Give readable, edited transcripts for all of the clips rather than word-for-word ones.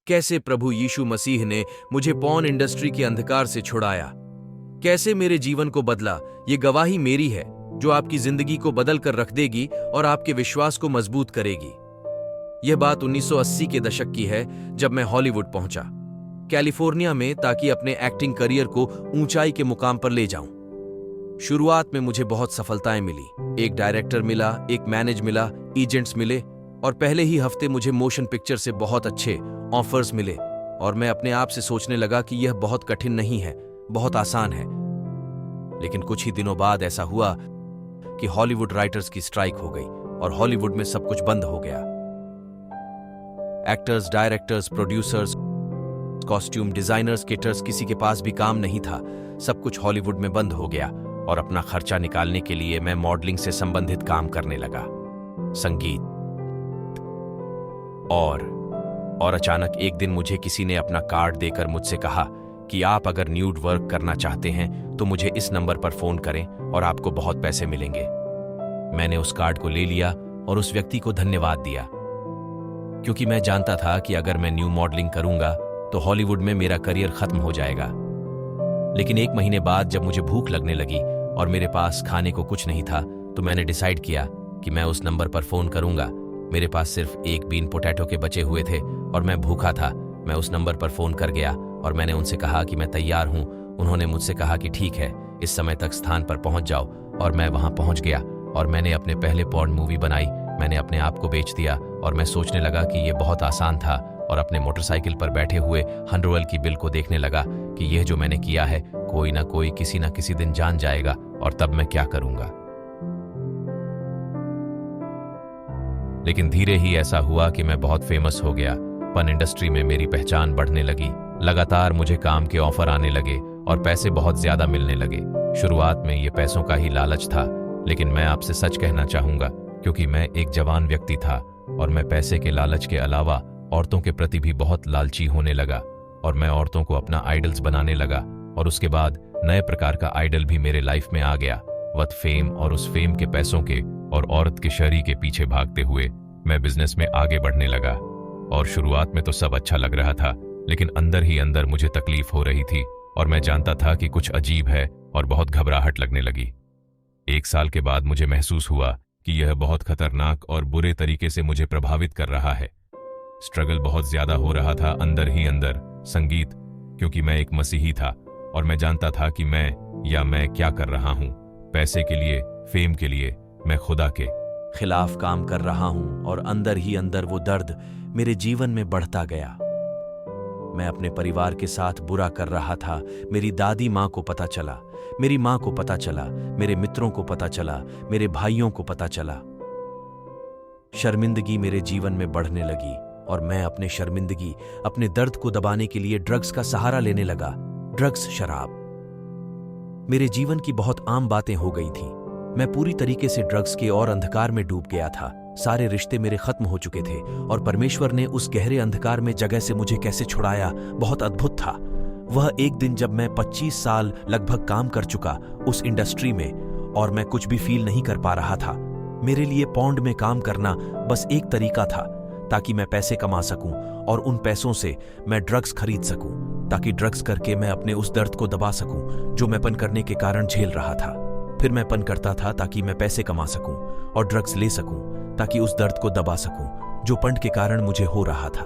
कैसे प्रभु यीशु मसीह ने मुझे पॉर्न इंडस्ट्री के अंधकार से छुड़ाया, कैसे मेरे जीवन को बदला, ये गवाही मेरी है जो आपकी जिंदगी को बदल कर रख देगी और आपके विश्वास को मजबूत करेगी। यह बात 1980 के दशक की है जब मैं हॉलीवुड पहुंचा, कैलिफोर्निया में, ताकि अपने एक्टिंग करियर को ऊंचाई के मुकाम पर ले जाऊं। शुरुआत में मुझे बहुत सफलताएं मिली, एक डायरेक्टर मिला, एक मैनेज मिला, एजेंट्स मिले और पहले ही हफ्ते मुझे मोशन पिक्चर से बहुत अच्छे ऑफर्स मिले और मैं अपने आप से सोचने लगा कि यह बहुत कठिन नहीं है, बहुत आसान है। लेकिन कुछ ही दिनों बाद ऐसा हुआ कि हॉलीवुड राइटर्स की स्ट्राइक हो गई और हॉलीवुड में सब कुछ बंद हो गया। Actors, directors, producers, costume designers, किटर्स, किसी के पास भी काम नहीं था। सब कुछ हॉलीवुड में बंद हो गया और अपना खर्चा निकालने के लिए मैं मॉडलिंग से संबंधित काम करने लगा, संगीत। और अचानक एक दिन मुझे किसी ने अपना कार्ड देकर मुझसे कहा कि आप अगर न्यूड वर्क करना चाहते हैं तो मुझे इस नंबर पर फोन करें और आपको बहुत पैसे मिलेंगे। मैंने उस कार्ड को ले लिया और उस व्यक्ति को धन्यवाद दिया, क्योंकि मैं जानता था कि अगर मैं न्यू मॉडलिंग करूंगा तो हॉलीवुड में मेरा करियर खत्म हो जाएगा। लेकिन एक महीने बाद जब मुझे भूख लगने लगी और मेरे पास खाने को कुछ नहीं था, तो मैंने डिसाइड किया कि मैं उस नंबर पर फोन करूंगा। मेरे पास सिर्फ एक बीन पोटैटो के बचे हुए थे और मैं भूखा था। मैं उस नंबर पर फोन कर गया और मैंने उनसे कहा कि मैं तैयार हूं। उन्होंने मुझसे कहा कि ठीक है, इस समय तक स्थान पर पहुंच जाओ, और मैं वहां पहुंच गया और मैंने अपने पहले पॉर्न मूवी बनाई। मैंने अपने आप को बेच दिया और मैं सोचने लगा कि यह बहुत आसान था और अपने मोटरसाइकिल पर बैठे हुए $100 की बिल को देखने लगा कि यह जो मैंने किया है कोई ना कोई किसी ना किसी दिन जान जाएगा और तब मैं क्या करूंगा। लेकिन धीरे ही ऐसा हुआ कि मैं बहुत फेमस हो गया। पन इंडस्ट्री में मेरी पहचान बढ़ने लगी। लगातार मुझे काम के ऑफर आने लगे और पैसे बहुत ज्यादा मिलने लगे। शुरुआत में ये पैसों का ही लालच था, लेकिन मैं आपसे सच कहना चाहूंगा, क्योंकि मैं एक जवान व्यक्ति था और मैं पैसे के लालच के अलावा औरतों के प्रति भी बहुत लालची होने लगा और मैं औरतों को अपना आइडल्स बनाने लगा। और उसके बाद नए प्रकार का आइडल भी मेरे लाइफ में आ गया, वत फेम। और उस फेम के पैसों के और औरत के शहरी के पीछे भागते हुए मैं बिजनेस में आगे बढ़ने लगा। और शुरुआत में तो सब अच्छा लग रहा था, लेकिन अंदर ही अंदर मुझे तकलीफ हो रही थी और मैं जानता था कि कुछ अजीब है और बहुत घबराहट लगने लगी। 1 साल के बाद मुझे महसूस हुआ कि यह बहुत खतरनाक और बुरे तरीके से मुझे प्रभावित कर रहा है। स्ट्रगल बहुत ज्यादा हो रहा था अंदर ही अंदर। संगीत, क्योंकि मैं एक मसीही था और मैं जानता था कि मैं क्या कर रहा हूं। पैसे के लिए, फेम के लिए मैं खुदा के खिलाफ काम कर रहा हूं और अंदर ही अंदर वो दर्द मेरे जीवन में बढ़ता गया। मैं अपने परिवार के साथ बुरा कर रहा था। मेरी दादी माँ को पता चला, मेरी माँ को पता चला, मेरे मित्रों को पता चला, मेरे भाइयों को पता चला। शर्मिंदगी मेरे जीवन में बढ़ने लगी और मैं अपने शर्मिंदगी, अपने दर्द को दबाने के लिए ड्रग्स का सहारा लेने लगा। ड्रग्स, शराब मेरे जीवन की बहुत आम बातें हो गई थी। मैं पूरी तरीके से ड्रग्स के और अंधकार में डूब गया था। सारे रिश्ते मेरे खत्म हो चुके थे और परमेश्वर ने उस गहरे अंधकार में जगह से मुझे कैसे छुड़ाया, बहुत अद्भुत था। वह एक दिन जब मैं 25 साल लगभग काम कर चुका उस इंडस्ट्री में और मैं कुछ भी फील नहीं कर पा रहा था। मेरे लिए पॉन्ड में काम करना बस एक तरीका था ताकि मैं पैसे कमा सकूं और उन पैसों से मैं ड्रग्स खरीद सकूं, ताकि ड्रग्स करके मैं अपने उस दर्द को दबा सकूं जो मैं पन करने के कारण झेल रहा था। फिर मैं पन करता था ताकि मैं पैसे कमा सकूं और ड्रग्स ले सकूं ताकि उस दर्द को दबा सकूं जो पंड के कारण मुझे हो रहा था।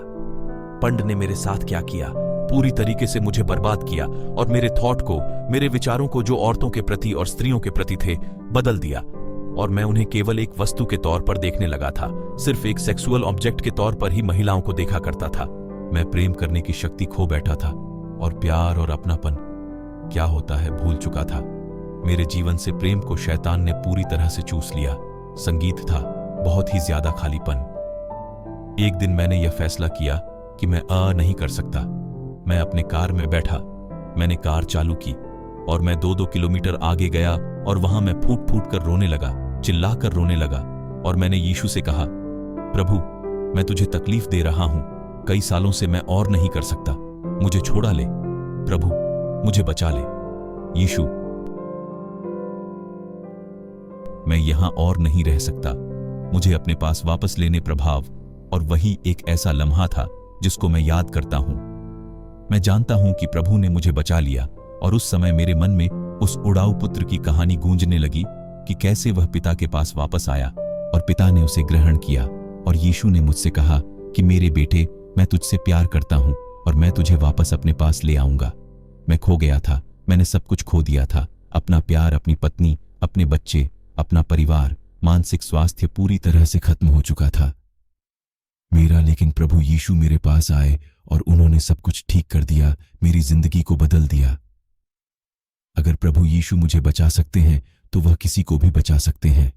पंड ने मेरे साथ क्या किया, पूरी तरीके से मुझे बर्बाद किया और मेरे थॉट को, मेरे विचारों को जो औरतों के प्रति और स्त्रियों के प्रति थे, बदल दिया। और मैं उन्हें केवल एक वस्तु के तौर पर देखने लगा था। सिर्फ एक सेक्सुअल ऑब्जेक्ट के तौर पर ही महिलाओं को देखा करता था। मैं प्रेम करने की शक्ति खो बैठा था और प्यार और अपनापन क्या होता है भूल चुका था। मेरे जीवन से प्रेम को शैतान ने पूरी तरह से चूस लिया। संगीत था, बहुत ही ज्यादा खालीपन। एक दिन मैंने यह फैसला किया कि मैं नहीं कर सकता। मैं अपने कार में बैठा, मैंने कार चालू की और मैं 2-2 किलोमीटर आगे गया और वहां मैं फूट फूट कर रोने लगा, चिल्लाकर रोने लगा। और मैंने यीशु से कहा, प्रभु, मैं तुझे तकलीफ दे रहा हूं, कई सालों से मैं और नहीं कर सकता, मुझे छोड़ा ले प्रभु, मुझे बचा ले। यीशु, मैं यहां और नहीं रह सकता, मुझे अपने पास वापस लेने प्रभाव। और वही एक ऐसा लम्हा था जिसको मैं याद करता हूं। मैं जानता हूं कि प्रभु ने मुझे बचा लिया, और उस समय मेरे मन में उस उड़ाऊ पुत्र की कहानी गूंजने लगी कि कैसे वह पिता के पास वापस आया और पिता ने उसे ग्रहण किया। और यीशु ने मुझसे कहा कि मेरे बेटे, मैं तुझसे प्यार करता हूं और मैं तुझे वापस अपने पास ले आऊंगा। मैं खो गया था, मैंने सब कुछ खो दिया था, अपना प्यार, अपनी पत्नी, अपने बच्चे, अपना परिवार, मानसिक स्वास्थ्य पूरी तरह से खत्म हो चुका था मेरा। लेकिन प्रभु यीशु मेरे पास आए और उन्होंने सब कुछ ठीक कर दिया, मेरी जिंदगी को बदल दिया। अगर प्रभु यीशु मुझे बचा सकते हैं तो वह किसी को भी बचा सकते हैं।